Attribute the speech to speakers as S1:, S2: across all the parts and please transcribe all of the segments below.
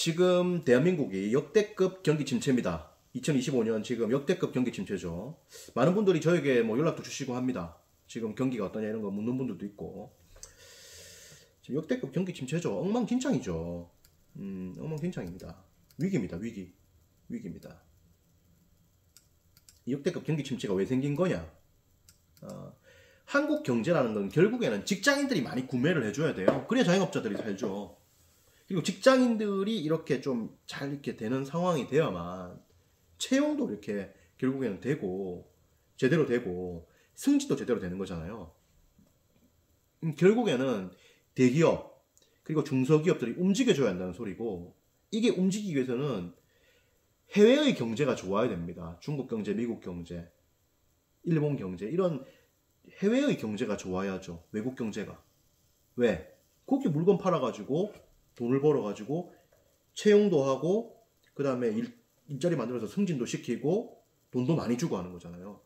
S1: 지금 대한민국이 역대급 경기 침체입니다. 2025년 지금 역대급 경기 침체죠. 많은 분들이 저에게 뭐 연락도 주시고 합니다. 지금 경기가 어떠냐 이런 거 묻는 분들도 있고. 지금 역대급 경기 침체죠. 엉망진창이죠. 엉망진창입니다. 위기입니다. 위기입니다. 이 역대급 경기 침체가 왜 생긴 거냐? 한국 경제라는 건 결국에는 직장인들이 많이 구매를 해줘야 돼요. 그래야 자영업자들이 살죠. 그리고 직장인들이 이렇게 좀 잘 이렇게 되는 상황이 되어야만 채용도 이렇게 결국에는 되고 제대로 되고 승진도 제대로 되는 거잖아요. 결국에는 대기업 그리고 중소기업들이 움직여줘야 한다는 소리고, 이게 움직이기 위해서는 해외의 경제가 좋아야 됩니다. 중국 경제, 미국 경제, 일본 경제, 이런 해외의 경제가 좋아야죠. 외국 경제가. 왜? 거기 물건 팔아가지고 돈을 벌어가지고 채용도 하고 그 다음에 일자리 만들어서 승진도 시키고 돈도 많이 주고 하는 거잖아요.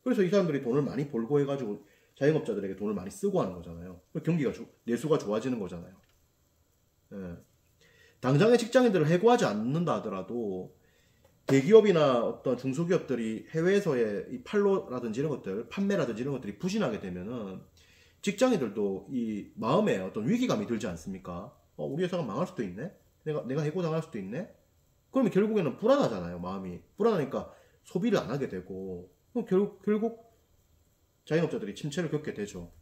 S1: 그래서 이 사람들이 돈을 많이 벌고 해가지고 자영업자들에게 돈을 많이 쓰고 하는 거잖아요. 경기가 내수가 좋아지는 거잖아요. 예. 당장의 직장인들을 해고하지 않는다 하더라도 대기업이나 어떤 중소기업들이 해외에서의 이 판로라든지 이런 것들, 판매라든지 이런 것들이 부진하게 되면은 직장인들도 이 마음에 어떤 위기감이 들지 않습니까? 우리 회사가 망할 수도 있네? 내가 해고당할 수도 있네? 그러면 결국에는 불안하잖아요, 마음이. 불안하니까 소비를 안 하게 되고, 그럼 결국 자영업자들이 침체를 겪게 되죠.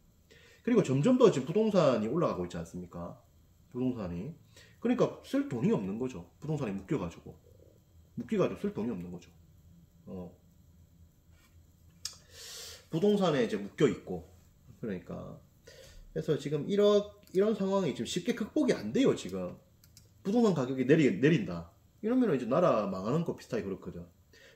S1: 그리고 점점 더 지금 부동산이 올라가고 있지 않습니까? 부동산이. 그러니까 쓸 돈이 없는 거죠. 부동산에 묶여가지고 쓸 돈이 없는 거죠. 부동산에 이제 묶여있고, 그러니까. 그래서 지금 이런 상황이 지금 쉽게 극복이 안 돼요, 지금. 부동산 가격이 내린다. 이러면 이제 나라 망하는 거 비슷하게 그렇거든.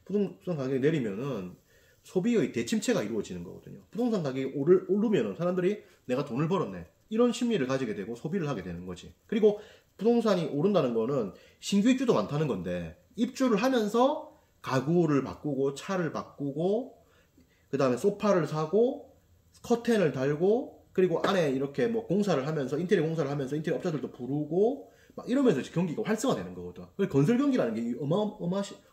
S1: 부동산 가격이 내리면은 소비의 대침체가 이루어지는 거거든요. 부동산 가격이 오르면은 사람들이 내가 돈을 벌었네, 이런 심리를 가지게 되고 소비를 하게 되는 거지. 그리고 부동산이 오른다는 거는 신규 입주도 많다는 건데, 입주를 하면서 가구를 바꾸고 차를 바꾸고 그 다음에 소파를 사고 커튼을 달고 그리고 안에 이렇게 뭐 공사를 하면서 인테리어 공사를 하면서 인테리어 업자들도 부르고 막 이러면서 경기가 활성화되는 거거든. 건설 경기라는 게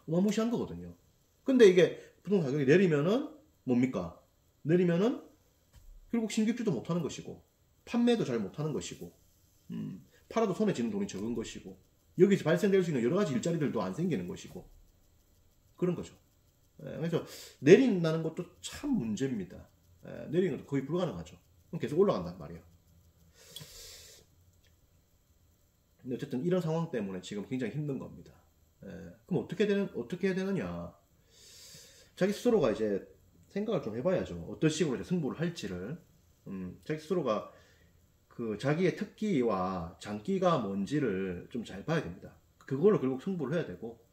S1: 어마무시한 거거든요. 근데 이게 부동산 가격이 내리면은 뭡니까? 내리면은 결국 신규 입주도 못하는 것이고 판매도 잘 못하는 것이고 팔아도 손에 쥐는 돈이 적은 것이고 여기서 발생될 수 있는 여러 가지 일자리들도 안 생기는 것이고 그런 거죠. 그래서 내린다는 것도 참 문제입니다. 내리는 것도 거의 불가능하죠. 그럼 계속 올라간단 말이에요. 근데 어쨌든 이런 상황 때문에 지금 굉장히 힘든 겁니다. 그럼 어떻게 해야 되느냐? 자기 스스로가 이제 생각을 좀 해봐야죠. 어떤 식으로 이제 승부를 할지를. 자기 스스로가 그 자기의 특기와 장기가 뭔지를 좀 잘 봐야 됩니다. 그걸로 결국 승부를 해야 되고,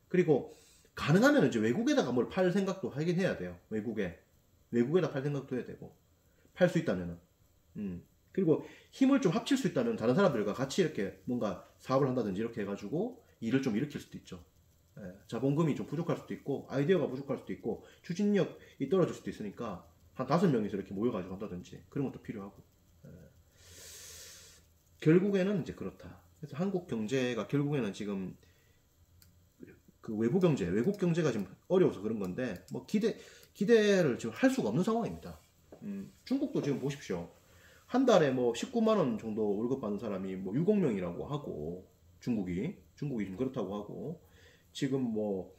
S1: 그리고 가능하면 이제 외국에다가 뭘 팔 생각도 하긴 해야 돼요. 외국에다 팔 생각도 해야 되고, 팔 수 있다면은. 그리고 힘을 좀 합칠 수 있다면 다른 사람들과 같이 이렇게 뭔가 사업을 한다든지 이렇게 해가지고 일을 좀 일으킬 수도 있죠. 자본금이 좀 부족할 수도 있고 아이디어가 부족할 수도 있고 추진력이 떨어질 수도 있으니까 한 5명이서 이렇게 모여가지고 한다든지 그런 것도 필요하고. 결국에는 이제 그렇다. 그래서 한국 경제가 결국에는 지금 그 외국 경제가 지금 어려워서 그런 건데, 뭐 기대를 지금 할 수가 없는 상황입니다. 중국도 지금 보십시오. 한 달에 뭐 19만 원 정도 월급 받는 사람이 뭐 60명이라고 하고, 중국이 좀 그렇다고 하고, 지금 뭐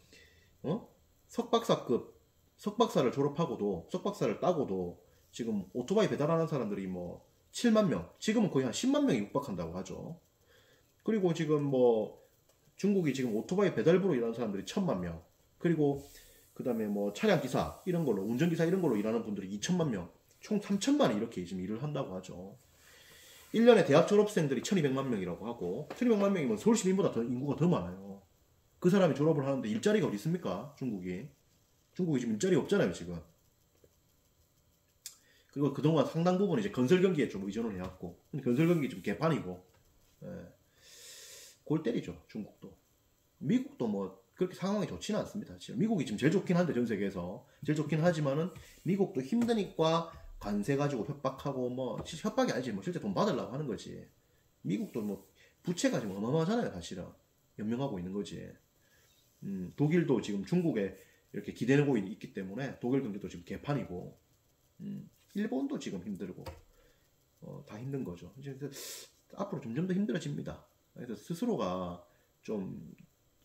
S1: 석박사를 졸업하고도 석박사를 따고도 지금 오토바이 배달하는 사람들이 뭐 7만 명, 지금은 거의 한 10만 명이 육박한다고 하죠. 그리고 지금 뭐 중국이 지금 오토바이 배달부로 일하는 사람들이 1000만 명, 그리고 그 다음에 뭐 차량기사 이런 걸로, 운전기사 이런 걸로 일하는 분들이 2천만 명, 총 3천만이 이렇게 지금 일을 한다고 하죠. 1년에 대학 졸업생들이 1200만 명이라고 하고, 1200만 명이면 서울 시민보다 인구가 더 많아요. 그 사람이 졸업을 하는데 일자리가 어디 있습니까? 중국이 지금 일자리 없잖아요, 지금. 그리고 그동안 상당 부분 이제 건설 경기에 좀 의존을 해왔고, 건설 경기 좀 개판이고, 골 때리죠, 중국도. 미국도 뭐 그렇게 상황이 좋지는 않습니다. 지금 미국이 지금 제일 좋긴 한데, 전 세계에서 제일 좋긴 하지만은 미국도 힘드니까 관세 가지고 협박하고, 뭐 협박이 아니지, 뭐 실제 돈 받으려고 하는 거지. 미국도 뭐 부채가 지금 어마어마하잖아요, 사실은. 연명하고 있는 거지. 독일도 지금 중국에 이렇게 기대고 있기 때문에 독일 경제도 지금 개판이고, 일본도 지금 힘들고, 다 힘든 거죠. 이제 앞으로 점점 더 힘들어집니다. 그래서 스스로가 좀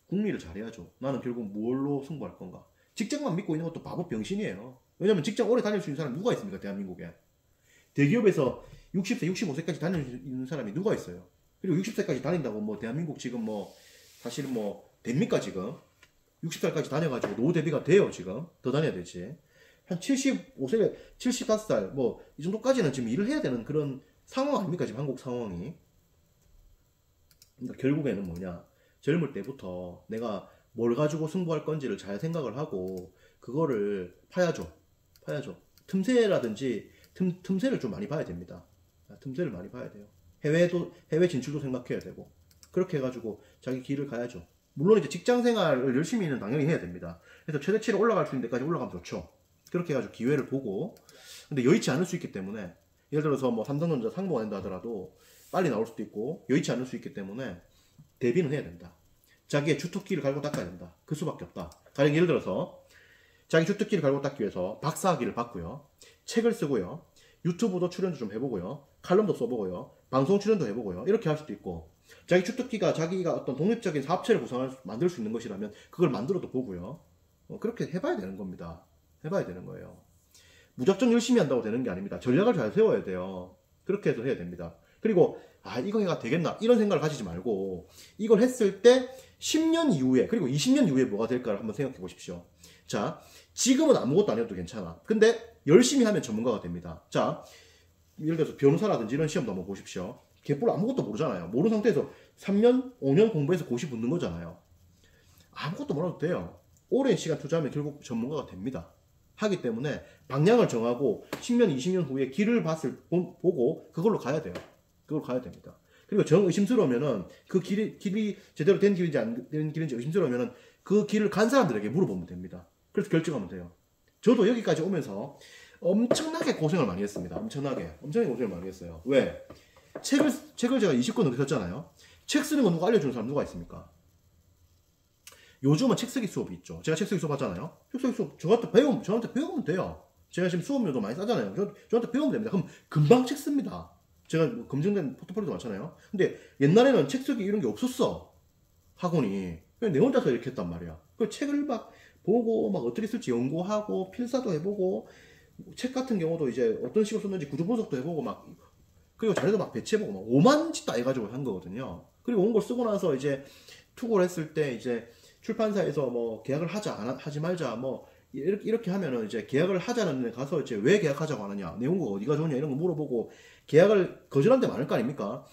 S1: 궁리를 잘해야죠. 나는 결국 뭘로 승부할 건가? 직장만 믿고 있는 것도 바보 병신이에요. 왜냐면 직장 오래 다닐 수 있는 사람이 누가 있습니까? 대한민국에. 대기업에서 60세, 65세까지 다닐 수 있는 사람이 누가 있어요? 그리고 60세까지 다닌다고 뭐 대한민국 지금 뭐 사실은 뭐 됩니까 지금? 60살까지 다녀가지고 노후 대비가 돼요 지금? 더 다녀야 되지. 한 75세, 75살 뭐 이 정도까지는 지금 일을 해야 되는 그런 상황 아닙니까 지금 한국 상황이? 그러니까 결국에는 뭐냐? 젊을 때부터 내가 뭘 가지고 승부할 건지를 잘 생각을 하고 그거를 파야죠. 파야죠. 틈새라든지 틈새를 좀 많이 봐야 됩니다. 틈새를 많이 봐야 돼요. 해외 진출도 생각해야 되고 그렇게 해가지고 자기 길을 가야죠. 물론 이제 직장 생활을 열심히는 당연히 해야 됩니다. 그래서 최대치로 올라갈 수 있는 데까지 올라가면 좋죠. 그렇게 해가지고 기회를 보고 근데 여의치 않을 수 있기 때문에 예를 들어서 뭐 삼성전자 상봉 한다 하더라도 빨리 나올 수도 있고 여의치 않을 수 있기 때문에 대비는 해야 된다. 자기의 주특기를 갈고 닦아야 된다. 그 수밖에 없다. 가령 예를 들어서 자기 주특기를 갈고 닦기 위해서 박사학위를 받고요. 책을 쓰고요. 유튜브도 출연도 좀 해보고요. 칼럼도 써보고요. 방송 출연도 해보고요. 이렇게 할 수도 있고 자기 주특기가 자기가 어떤 독립적인 사업체를 만들 수 있는 것이라면 그걸 만들어도 보고요. 그렇게 해봐야 되는 겁니다. 해봐야 되는 거예요. 무작정 열심히 한다고 되는 게 아닙니다. 전략을 잘 세워야 돼요. 그렇게 해서 해야 됩니다. 그리고 이거 해가 되겠나 이런 생각을 가지지 말고 이걸 했을 때 10년 이후에 그리고 20년 이후에 뭐가 될까를 한번 생각해 보십시오. 자, 지금은 아무것도 안 해도 괜찮아. 근데 열심히 하면 전문가가 됩니다. 자, 예를 들어서 변호사라든지 이런 시험도 한번 보십시오. 개뿔 아무것도 모르잖아요. 모르는 상태에서 3년, 5년 공부해서 고시 붙는 거잖아요. 아무것도 몰라도 돼요. 오랜 시간 투자하면 결국 전문가가 됩니다. 하기 때문에 방향을 정하고 10년, 20년 후에 길을 보고 그걸로 가야 돼요. 그걸 가야 됩니다. 그리고 정 의심스러우면은 그 길이 제대로 된 길인지 안 된 길인지 의심스러우면은 그 길을 간 사람들에게 물어보면 됩니다. 그래서 결정하면 돼요. 저도 여기까지 오면서 엄청나게 고생을 많이 했습니다. 엄청나게 고생을 많이 했어요. 왜? 책을 제가 20권 넘게 썼잖아요. 책 쓰는 거 누가 알려주는 사람 누가 있습니까? 요즘은 책 쓰기 수업이 있죠. 제가 책 쓰기 수업 하잖아요. 책 쓰기 수업 저한테 배우면 돼요. 제가 지금 수업료도 많이 싸잖아요. 저한테 배우면 됩니다. 그럼 금방 책 씁니다. 제가 뭐 검증된 포트폴리오도 많잖아요. 근데 옛날에는 책 쓰기 이런 게 없었어. 학원이. 그냥 내 혼자서 이렇게 했단 말이야. 그 책을 막 보고 막 어떻게 쓸지 연구하고 필사도 해보고 책 같은 경우도 이제 어떤 식으로 썼는지 구조 분석도 해보고 막 그리고 자료도 막 배치해보고 막 오만 짓 다 해가지고 한 거거든요. 그리고 온 걸 쓰고 나서 이제 투고를 했을 때 이제 출판사에서 뭐 계약을 하지 말자 뭐 이렇게 하면은 이제 계약을 하자는 데 가서 이제 왜 계약하자고 하느냐 내용가 어디가 좋냐 이런 거 물어보고 계약을 거절한 데 많을 거 아닙니까?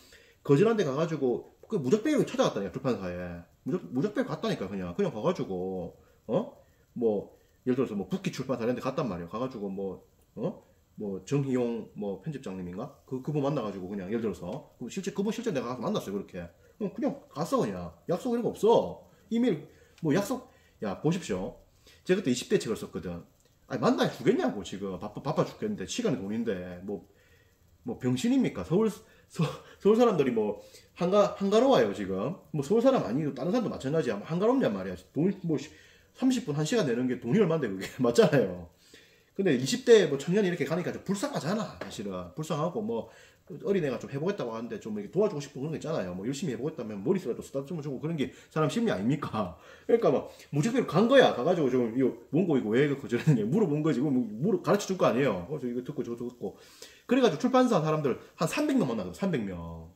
S1: 거절한 데 가가지고 그 무적배기 찾아갔다니까 출판사에 무적배기 갔다니까 그냥 가가지고 뭐 예를 들어서 뭐 북기 출판사 이런 데 갔단 말이에요. 가가지고 뭐 정희용 뭐 편집장님인가 그분 만나가지고 그냥 예를 들어서 그분 실제 내가 가서 만났어요. 그렇게 그냥 갔어. 그냥 약속 이런 거 없어. 이메일 뭐 약속 야 보십시오. 제가 그때 20대 책을 썼거든. 아니 만나야 주겠냐고 지금 바빠 죽겠는데 시간이 돈인데 뭐 병신입니까? 서울 사람들이 뭐 한가로워요 지금. 뭐 서울 사람 아니고 다른 사람도 마찬가지야. 한가롭냔 말이야. 돈 뭐 30분 1시간 내는 게 돈이 얼마인데 그게 맞잖아요. 근데 20대 뭐 청년이 이렇게 가니까 좀 불쌍하잖아. 사실은 불쌍하고 뭐 어린애가 좀 해보겠다고 하는데 좀 이렇게 도와주고 싶은 그런 거 있잖아요. 뭐 열심히 해보겠다면 머리수라도 쓰다듬어 주고 그런 게 사람 심리 아닙니까? 그러니까 막 무작위로 간 거야. 가가지고 좀 이거 원고 이거 왜 거절했느냐 물어본 거지. 가르쳐 줄 거 아니에요. 그래서 이거 듣고 저거 듣고 그래가지고 출판사 사람들 한 300명 만나서 300명.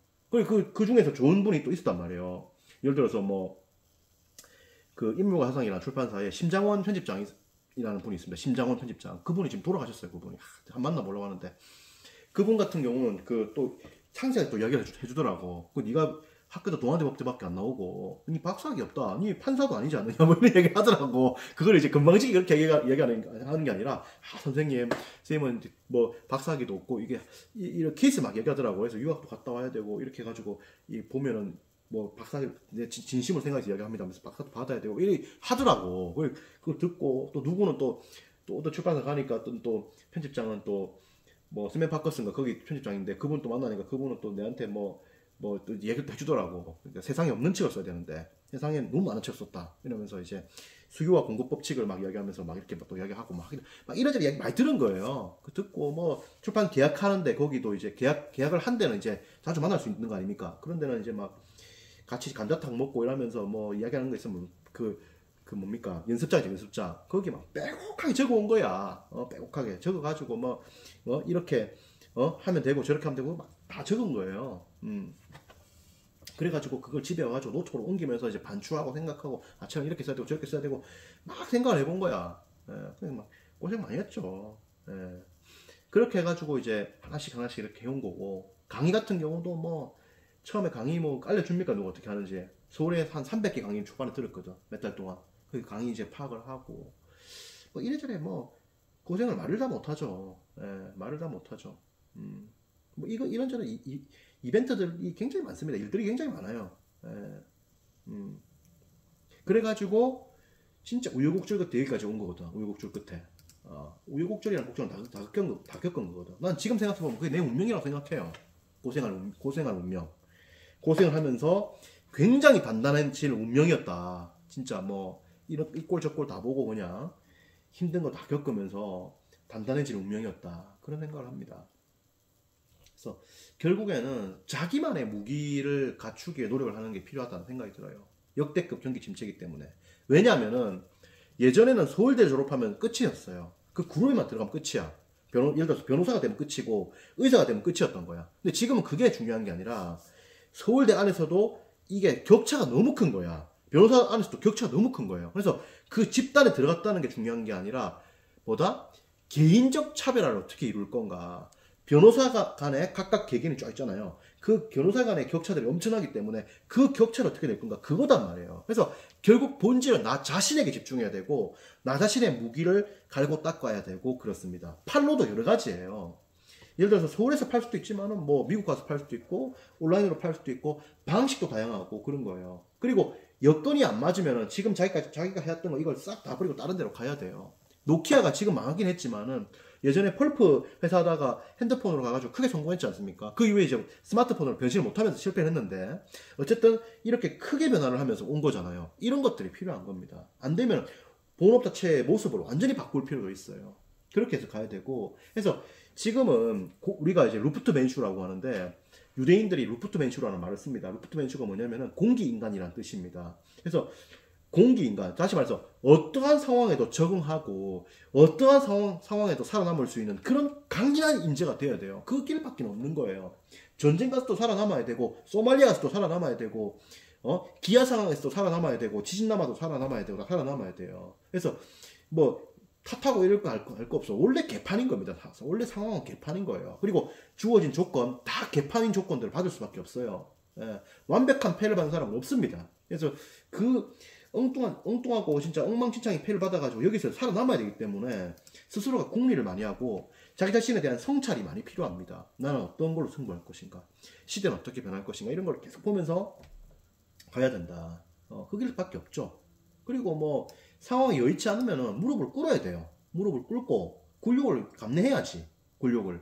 S1: 그 중에서 좋은 분이 또 있었단 말이에요. 예를 들어서 뭐 그 인물과 사상이라는 출판사에 심장원 편집장이라는 분이 있습니다. 심장원 편집장. 그분이 지금 돌아가셨어요. 그분이 한 만나보려고 하는데 그분 같은 경우는 그 또 상세하게 또 이야기를 해주더라고. 그 네가 학교도 동아대법대밖에 안 나오고 니 박사학위 없다. 니 판사도 아니지 않느냐 뭐 이런 얘기 하더라고. 그걸 이제 금방지게 그렇게 얘기하는 게 아니라 선생님은 뭐 박사학위도 없고 이게 이런 케이스 막 얘기하더라고. 그래서 유학도 갔다 와야 되고 이렇게 해가지고 보면은 뭐 박사학위 진심을 생각해서 이야기합니다. 하면서 박사도 받아야 되고 이렇게 하더라고. 그걸 듣고 또 누구는 또 출판사 가니까 또 편집장은 또 뭐 스맨 파커스인가 거기 편집장인데 그분 또 만나니까 그분은 또 내한테 또 얘기도 해주더라고. 그러니까 세상에 없는 책을 써야 되는데 세상에 너무 많은 책 썼다. 이러면서 이제 수요와 공급 법칙을 막 이야기하면서 막 이렇게 또 이야기하고 막 이런저런 이야기 많이 들은 거예요. 그 듣고 뭐 출판 계약하는데 거기도 이제 계약을 한 데는 이제 자주 만날 수 있는 거 아닙니까? 그런 데는 이제 막 같이 감자탕 먹고 이러면서 뭐 이야기하는 거 있으면 그 뭡니까? 연습장이죠, 연습장. 거기 막 빼곡하게 적어 온 거야. 빼곡하게 적어가지고 뭐, 이렇게, 하면 되고 저렇게 하면 되고 막 다 적은 거예요. 그래가지고 그걸 집에 와가지고 노트로 옮기면서 이제 반추하고 생각하고 참 이렇게 써야 되고 저렇게 써야 되고 막 생각을 해본 거야. 그냥 막 고생 많이 했죠. 예. 그렇게 해가지고 이제 하나씩 이렇게 해온 거고 강의 같은 경우도 뭐 처음에 강의 뭐 알려줍니까 누가 어떻게 하는지 서울에 한 300개 강의 초반에 들었거든 몇 달 동안 그 강의 이제 파악을 하고 뭐 이래저래 뭐 고생을 말을 다 못하죠. 예, 말을 다 못하죠. 뭐 이런저런 이벤트들이 굉장히 많습니다. 일들이 굉장히 많아요. 예, 그래가지고 진짜 우여곡절 끝에 여기까지 온 거거든. 우여곡절 끝에. 우여곡절이랑 곡절은 다 겪은 거거든. 난 지금 생각해보면 그게 내 운명이라고 생각해요. 고생할 운명. 고생을 하면서 굉장히 단단해질 운명이었다. 진짜 뭐 이런 이 꼴 저 꼴 다 보고 그냥 힘든 거 다 겪으면서 단단해질 운명이었다. 그런 생각을 합니다. 그래서 결국에는 자기만의 무기를 갖추기에 노력을 하는 게 필요하다는 생각이 들어요. 역대급 경기 침체이기 때문에. 왜냐하면은 예전에는 서울대 졸업하면 끝이었어요. 그 그룹에만 들어가면 끝이야. 예를 들어서 변호사가 되면 끝이고 의사가 되면 끝이었던 거야. 근데 지금은 그게 중요한 게 아니라 서울대 안에서도 이게 격차가 너무 큰 거야. 변호사 안에서도 격차가 너무 큰 거예요. 그래서 그 집단에 들어갔다는 게 중요한 게 아니라 뭐다? 개인적 차별화를 어떻게 이룰 건가. 변호사 간에 각각 개개인이 쫙 있잖아요. 그 변호사 간의 격차들이 엄청나기 때문에 그 격차를 어떻게 낼 건가 그거단 말이에요. 그래서 결국 본질은 나 자신에게 집중해야 되고 나 자신의 무기를 갈고 닦아야 되고 그렇습니다. 판로도 여러 가지예요. 예를 들어서 서울에서 팔 수도 있지만은 뭐 미국 가서 팔 수도 있고 온라인으로 팔 수도 있고 방식도 다양하고 그런 거예요. 그리고 여건이 안 맞으면은 지금 자기가 해왔던 거 이걸 싹 다 버리고 다른 데로 가야 돼요. 노키아가 지금 망하긴 했지만은 예전에 펄프 회사 하다가 핸드폰으로 가가지고 크게 성공했지 않습니까? 그 이후에 이제 스마트폰으로 변신을 못하면서 실패를 했는데 어쨌든 이렇게 크게 변화를 하면서 온 거잖아요. 이런 것들이 필요한 겁니다. 안 되면 본업 자체의 모습을 완전히 바꿀 필요도 있어요. 그렇게 해서 가야 되고 그래서 지금은 우리가 이제 루프트 맨슈라고 하는데 유대인들이 루프트 맨슈라는 말을 씁니다. 루프트 맨슈가 뭐냐면은 공기인간이라는 뜻입니다. 그래서 공기인간, 다시 말해서 어떠한 상황에도 적응하고 어떠한 상황에도 살아남을 수 있는 그런 강인한 인재가 돼야 돼요. 그 길밖에 없는 거예요. 전쟁 가서도 살아남아야 되고 소말리아 가서도 살아남아야 되고 기아 상황에서도 살아남아야 되고 지진 남아도 살아남아야 되고 다 살아남아야 돼요. 그래서 뭐 탓하고 이럴 거 할 거 없어. 원래 개판인 겁니다. 원래 상황은 개판인 거예요. 그리고 주어진 조건 다 개판인 조건들을 받을 수밖에 없어요. 예, 완벽한 패를 받는 사람은 없습니다. 그래서 그 엉뚱하고 진짜 엉망진창이 패를 받아가지고 여기서 살아남아야 되기 때문에 스스로가 궁리를 많이 하고 자기 자신에 대한 성찰이 많이 필요합니다. 나는 어떤 걸로 승부할 것인가, 시대는 어떻게 변할 것인가 이런 걸 계속 보면서 가야 된다. 그 길밖에 없죠. 그리고 뭐 상황이 여의치 않으면 무릎을 꿇어야 돼요. 무릎을 꿇고 굴욕을 감내해야지. 굴욕을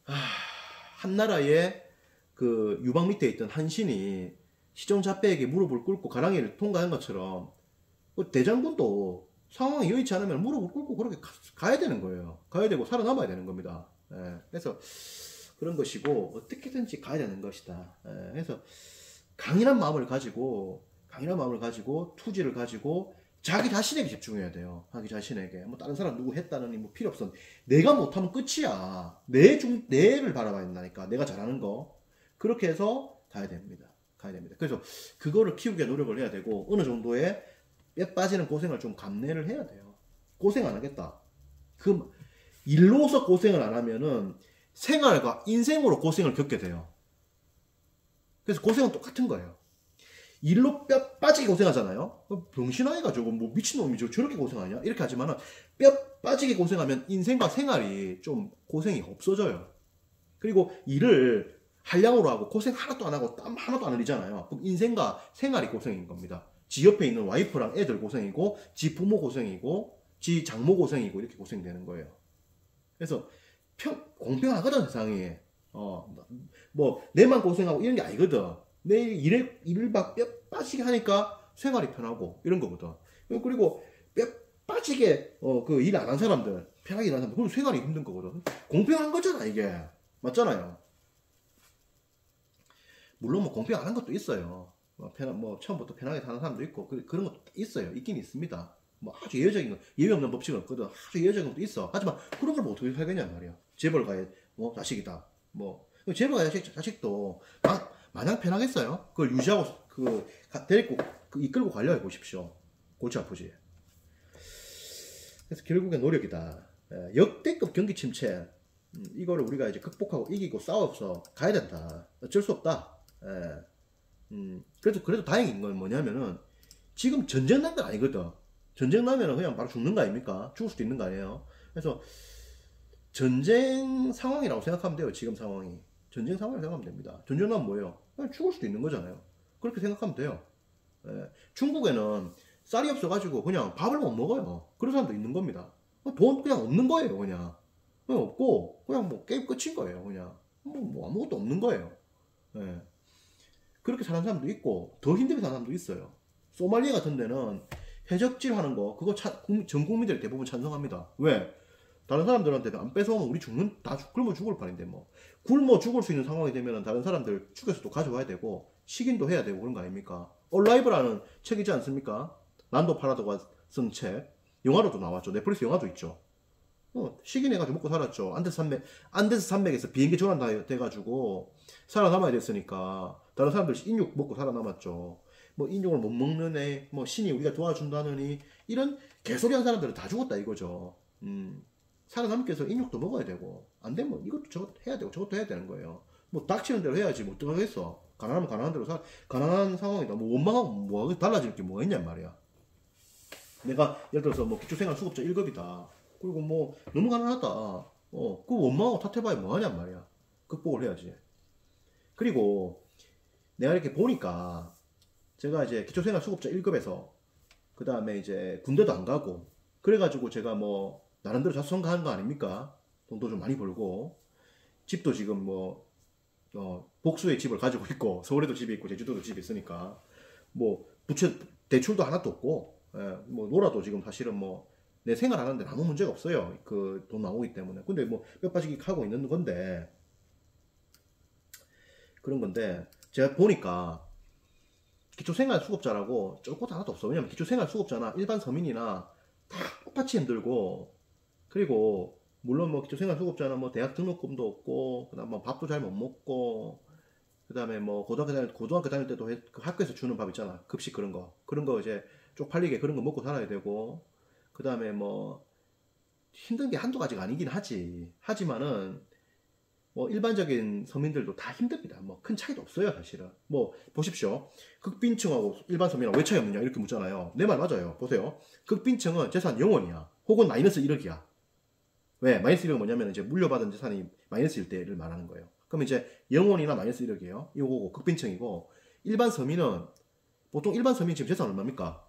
S1: 한 나라의 그 유방 밑에 있던 한신이 시종잡배에게 무릎을 꿇고 가랑이를 통과한 것처럼 대장군도 상황이 여의치 않으면 무릎을 꿇고 그렇게 가야 되는 거예요. 가야 되고 살아남아야 되는 겁니다. 예, 그래서 그런 것이고 어떻게든지 가야 되는 것이다. 예, 그래서 강인한 마음을 가지고 투지를 가지고 자기 자신에게 집중해야 돼요. 자기 자신에게. 뭐 다른 사람 누구 했다느니 뭐 필요 없어. 내가 못하면 끝이야. 내를 바라봐야 된다니까. 내가 잘하는 거. 그렇게 해서 가야 됩니다. 그래서 그거를 키우게 노력을 해야 되고 어느 정도의 뼈 빠지는 고생을 좀 감내를 해야 돼요. 고생 안 하겠다. 그 일로서 고생을 안 하면은 생활과 인생으로 고생을 겪게 돼요. 그래서 고생은 똑같은 거예요. 일로 뼈 빠지게 고생하잖아요. 병신아이가 저거 뭐 미친놈이 저렇게 고생하냐? 이렇게 하지만은 뼈 빠지게 고생하면 인생과 생활이 좀 고생이 없어져요. 그리고 일을 한량으로 하고 고생 하나도 안 하고 땀 하나도 안 흘리잖아요. 그럼 인생과 생활이 고생인 겁니다. 지 옆에 있는 와이프랑 애들 고생이고 지 부모 고생이고 지 장모 고생이고 이렇게 고생되는 거예요. 그래서 공평하거든 세상이. 뭐 내만 고생하고 이런 게 아니거든. 내 일을 막 뼈 빠지게 하니까 생활이 편하고 이런 거거든. 그리고 뼈 빠지게 그 일 안 한 사람들, 편하게 일하는 사람들, 그럼 생활이 힘든 거거든. 공평한 거잖아 이게. 맞잖아요. 물론 뭐 공평 안 한 것도 있어요. 뭐 처음부터 편하게 사는 사람도 있고 그런 것도 있어요. 있긴 있습니다. 뭐 아주 예외적인 거, 예외 없는 법칙은 없거든. 아주 예외적인 것도 있어. 하지만 그런 걸 뭐 어떻게 살겠냔 말이야. 재벌가의 뭐 자식이다. 뭐 재벌가의 자식도 마냥 편하겠어요. 그걸 유지하고 데리고 이끌고 가려해 보십시오. 골치 아프지. 그래서 결국엔 노력이다. 역대급 경기 침체. 이거를 우리가 이제 극복하고 이기고 싸워서 가야 된다. 어쩔 수 없다. 그래도 다행인 건 뭐냐면은 지금 전쟁 난 건 아니거든. 전쟁 나면은 그냥 바로 죽는 거 아닙니까? 죽을 수도 있는 거 아니에요. 그래서 전쟁 상황이라고 생각하면 돼요. 지금 상황이 전쟁 상황이라고 생각하면 됩니다. 전쟁 나면 뭐예요? 그냥 죽을 수도 있는 거잖아요. 그렇게 생각하면 돼요. 중국에는 쌀이 없어가지고 그냥 밥을 못 먹어요. 그런 사람도 있는 겁니다. 돈 그냥 없는 거예요. 그냥 없고 그냥 뭐 게임 끝인 거예요. 그냥 뭐 아무것도 없는 거예요. 그렇게 사는 사람도 있고 더 힘들게 사는 사람도 있어요. 소말리아 같은 데는 해적질 하는 거 그거 전 국민들이 대부분 찬성합니다. 왜? 다른 사람들한테 안 뺏어오면 우리 굶어 죽을 판인데 뭐 굶어 죽을 수 있는 상황이 되면 다른 사람들 죽여서 또 가져와야 되고 식인도 해야 되고 그런 거 아닙니까? 얼라이브라는 책이지 않습니까? 난도 파라도가 쓴 책. 영화로도 나왔죠. 넷플릭스 영화도 있죠. 식인해가지고 먹고 살았죠. 안데스 산맥에서 비행기 조난돼가지고 살아남아야 됐으니까 다른 사람들 인육 먹고 살아남았죠. 뭐 인육을 못 먹는 애, 뭐 신이 우리가 도와준다느니 이런 개소리 한 사람들은 다 죽었다 이거죠. 살아남기 위해서 인육도 먹어야 되고 안 되면 이것도 저것도 해야 되고 저것도 해야 되는 거예요. 뭐 닥치는 대로 해야지 뭐 어떡하겠어. 가난하면 가난한 대로 가난한 상황이다. 뭐 원망하고 뭐 달라질 게 뭐가 있냔 말이야. 내가 예를 들어서 뭐 기초생활수급자 1급이다. 그리고 뭐 너무 가난하다. 그 원망하고 탓해봐야 뭐하냔 말이야. 극복을 해야지. 그리고 내가 이렇게 보니까 제가 이제 기초생활수급자 1급에서 그 다음에 이제 군대도 안 가고 그래가지고 제가 뭐 나름대로 자수성가한 거 아닙니까? 돈도 좀 많이 벌고 집도 지금 뭐 복수의 집을 가지고 있고 서울에도 집이 있고 제주도도 집이 있으니까 뭐 부채 대출도 하나도 없고 뭐 놀아도 지금 사실은 뭐 내 생활하는데 아무 문제가 없어요. 그 돈 나오기 때문에. 근데 뭐 뼈 빠지기 하고 있는 건데 그런 건데 제가 보니까 기초생활수급자라고 쩔 것도 하나도 없어. 왜냐면 기초생활수급자나 일반 서민이나 다 똑같이 힘들고 그리고 물론 뭐 기초생활수급자는 뭐 대학 등록금도 없고 그다음 뭐 밥도 잘 못 먹고 그다음에 뭐 고등학교 다닐 때도 그 학교에서 주는 밥 있잖아. 급식 그런 거 이제 쪽팔리게 그런 거 먹고 살아야 되고 그다음에 뭐 힘든 게 한두 가지가 아니긴 하지만은 뭐 일반적인 서민들도 다 힘듭니다. 뭐 큰 차이도 없어요, 사실은. 뭐 보십시오. 극빈층하고 일반 서민하고 왜 차이 없느냐 이렇게 묻잖아요. 내 말 맞아요. 보세요. 극빈층은 재산 0원이야. 혹은 마이너스 1억이야. 왜? 마이너스 1억은 뭐냐면 이제 물려받은 재산이 마이너스 1대를 말하는 거예요. 그럼 이제 0원이나 마이너스 1억이에요. 이거고 극빈층이고 일반 서민은 보통 일반 서민 지금 재산 얼마입니까?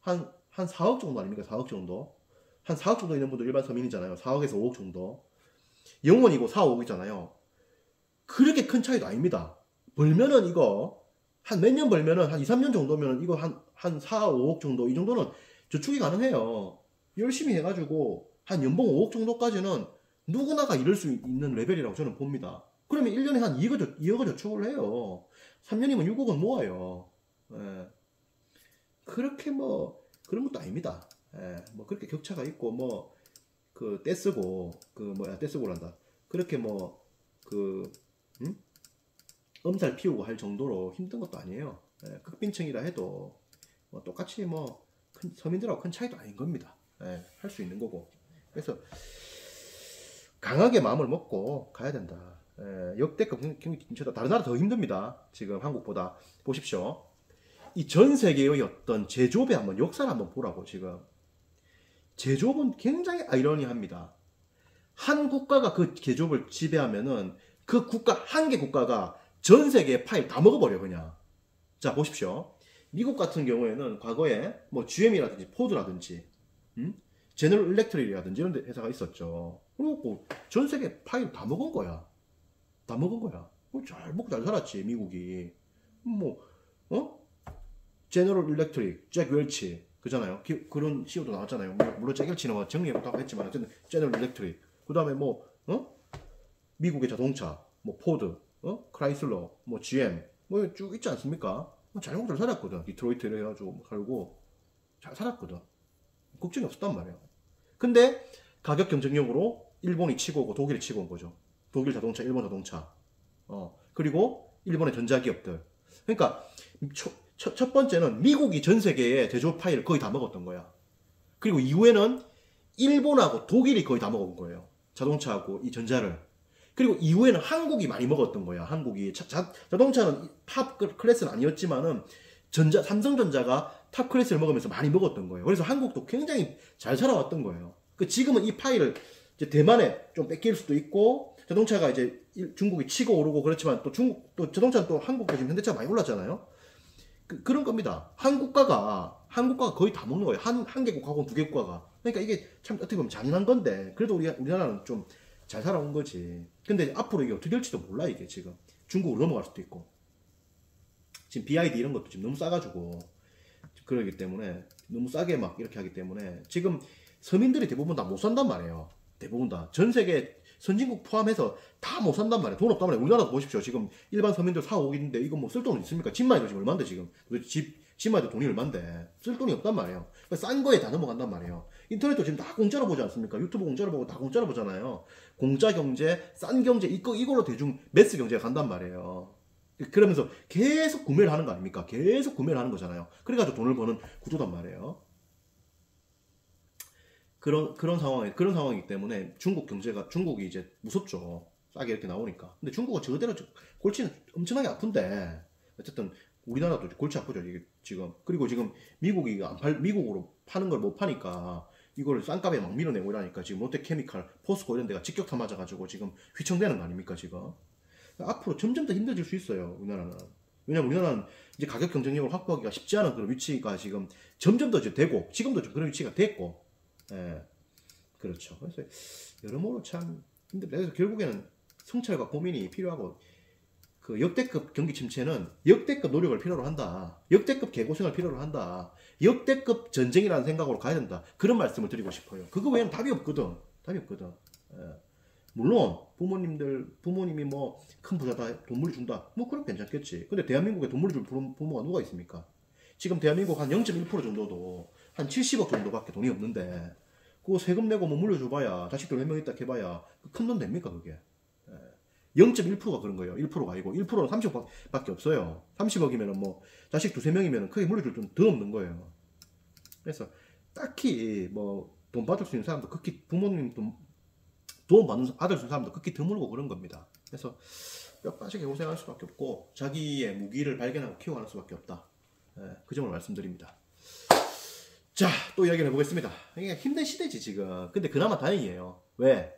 S1: 한 4억 정도 아닙니까? 4억 정도. 한 4억 정도 있는 분도 일반 서민이잖아요. 4억에서 5억 정도. 0원이고 4, 5억이잖아요. 그렇게 큰 차이도 아닙니다. 벌면은 이거 한 몇 년 벌면은 한 2, 3년 정도면 이거 한 4, 5억 정도 이 정도는 저축이 가능해요. 열심히 해가지고 한 연봉 5억 정도까지는 누구나가 이룰 수 있는 레벨이라고 저는 봅니다. 그러면 1년에 한 2억을 저축을 해요. 3년이면 6억은 모아요. 그렇게 뭐 그런 것도 아닙니다. 뭐 그렇게 격차가 있고 뭐 그 떼쓰고 떼쓰고란다. 그렇게 뭐 엄살 피우고 할 정도로 힘든 것도 아니에요. 극빈층이라 해도 뭐 똑같이 뭐 서민들하고 큰 차이도 아닌 겁니다. 할 수 있는 거고. 그래서 강하게 마음을 먹고 가야 된다. 역대급 경기 침체다. 다른 나라 더 힘듭니다. 지금 한국보다. 보십시오. 이 전 세계의 어떤 제조업의 한번 역사를 한번 보라고. 지금 제조업은 굉장히 아이러니합니다. 한 국가가 그 제조업을 지배하면은 그 국가 한 개 국가가 전 세계의 파일 다 먹어버려 그냥. 자 보십시오. 미국 같은 경우에는 과거에 뭐 GM이라든지 포드라든지 제너럴 일렉트릭이라든지 이런 회사가 있었죠. 그리고 전 세계 파일 다 먹은 거야. 다 먹은 거야. 잘 먹고 잘 살았지 미국이. 뭐 제너럴 일렉트릭, 잭 웰치 그잖아요. 그런 CEO도 나왔잖아요. 물론 잭 웰치는 뭐 정리했다고 했지만 어쨌든 제너럴 일렉트릭. 그다음에 뭐 미국의 자동차, 뭐 포드, 크라이슬러, 뭐 GM 뭐 쭉 있지 않습니까? 잘 살았거든. 디트로이트를 해가지고 살고 잘 살았거든. 걱정이 없었단 말이에요. 근데 가격 경쟁력으로 일본이 치고 오고 독일이 치고 온 거죠. 독일 자동차, 일본 자동차. 그리고 일본의 전자기업들. 그러니까 첫 번째는 미국이 전 세계의 제조업 파이를 거의 다 먹었던 거야. 그리고 이후에는 일본하고 독일이 거의 다 먹은 거예요. 자동차하고 이 전자를. 그리고 이후에는 한국이 많이 먹었던 거야. 한국이 자동차는 탑 클래스는 아니었지만은 삼성전자가 탑 클래스를 먹으면서 많이 먹었던 거예요. 그래서 한국도 굉장히 잘 살아왔던 거예요. 지금은 이 파이를 이제 대만에 좀 뺏길 수도 있고, 자동차가 이제 중국이 치고 오르고 그렇지만 또 자동차는 또 한국도 지금 현대차가 많이 올랐잖아요. 그런 겁니다. 한국가가 거의 다 먹는 거예요. 한 개국하고 두 개국가가. 그러니까 이게 참 어떻게 보면 잔인한 건데, 그래도 우리나라는 좀 잘 살아온 거지. 근데 앞으로 이게 어떻게 될지도 몰라, 이게 지금. 중국으로 넘어갈 수도 있고. 지금 BID 이런 것도 지금 너무 싸가지고. 그러기 때문에, 너무 싸게 막 이렇게 하기 때문에, 지금 서민들이 대부분 다 못 산단 말이에요. 대부분 다. 전 세계 선진국 포함해서 다 못 산단 말이에요. 돈 없단 말이에요. 우리나라도 보십시오. 지금 일반 서민들 4억, 5억인데 이거 뭐 쓸 돈 있습니까? 집만 해도 지금 얼만데 지금. 집만 해도 돈이 얼만데. 쓸 돈이 없단 말이에요. 싼 거에 다 넘어간단 말이에요. 인터넷도 지금 다 공짜로 보지 않습니까? 유튜브 공짜로 보고 다 공짜로 보잖아요. 공짜 경제, 싼 경제, 이걸로 대중 매스 경제가 간단 말이에요. 그러면서 계속 구매를 하는 거 아닙니까? 계속 구매를 하는 거잖아요. 그래가지고 돈을 버는 구조단 말이에요. 그런 상황이기 때문에 중국이 이제 무섭죠. 싸게 이렇게 나오니까. 근데 중국은 저대로 골치는 엄청나게 아픈데, 어쨌든 우리나라도 골치 아프죠, 이게 지금. 그리고 지금 미국으로 파는 걸 못 파니까 이걸 싼값에 막 밀어내고 이러니까 지금 롯데케미칼, 포스코 이런 데가 직격타 맞아가지고 지금 휘청대는 거 아닙니까, 지금. 앞으로 점점 더 힘들어질 수 있어요, 우리나라는. 왜냐면 우리나라는 이제 가격 경쟁력을 확보하기가 쉽지 않은 그런 위치가 지금 점점 더 되고, 지금도 좀 그런 위치가 됐고, 예. 그렇죠. 그래서 여러모로 참 힘듭니다. 그래서 결국에는 성찰과 고민이 필요하고, 그 역대급 경기 침체는 역대급 노력을 필요로 한다. 역대급 개고생을 필요로 한다. 역대급 전쟁이라는 생각으로 가야 된다. 그런 말씀을 드리고 싶어요. 그거 외에는 답이 없거든. 예. 물론 부모님이 뭐 큰 부자다, 돈 물리 준다, 뭐 그럼 괜찮겠지. 근데 대한민국에 돈 물리 줄 부모가 누가 있습니까? 지금 대한민국 한 0.1% 정도도 한 70억 정도밖에 돈이 없는데, 그거 세금 내고 뭐 물려줘봐야, 자식들 4명 있다 해봐야 큰 돈 됩니까, 그게? 0.1%가 그런 거예요. 1%가 아니고 1%는 30억밖에 없어요. 30억이면은 뭐 자식 2~3명이면은 크게 물려줄 돈 더 없는 거예요. 그래서 딱히 뭐 돈 받을 수 있는 사람도 극히, 부모님 돈 받는 아들 수 사람도 극히 드물고 그런 겁니다. 그래서 뼈 빠지게 고생할 수밖에 없고, 자기의 무기를 발견하고 키워가는 수밖에 없다. 그 점을 말씀드립니다. 자, 또 이야기를 해보겠습니다. 이게 힘든 시대지 지금. 근데 그나마 다행이에요. 왜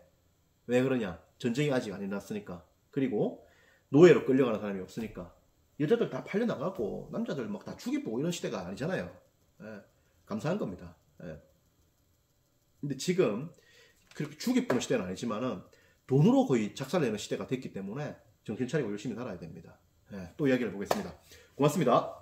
S1: 그러냐? 전쟁이 아직 안 일어났으니까. 그리고 노예로 끌려가는 사람이 없으니까. 여자들 다 팔려나가고 남자들 막 다 죽이보고 이런 시대가 아니잖아요. 감사한 겁니다. 근데 지금 그렇게 죽이보는 시대는 아니지만은 돈으로 거의 작살내는 시대가 됐기 때문에 정신 차리고 열심히 살아야 됩니다. 또 이야기를 해보겠습니다. 고맙습니다.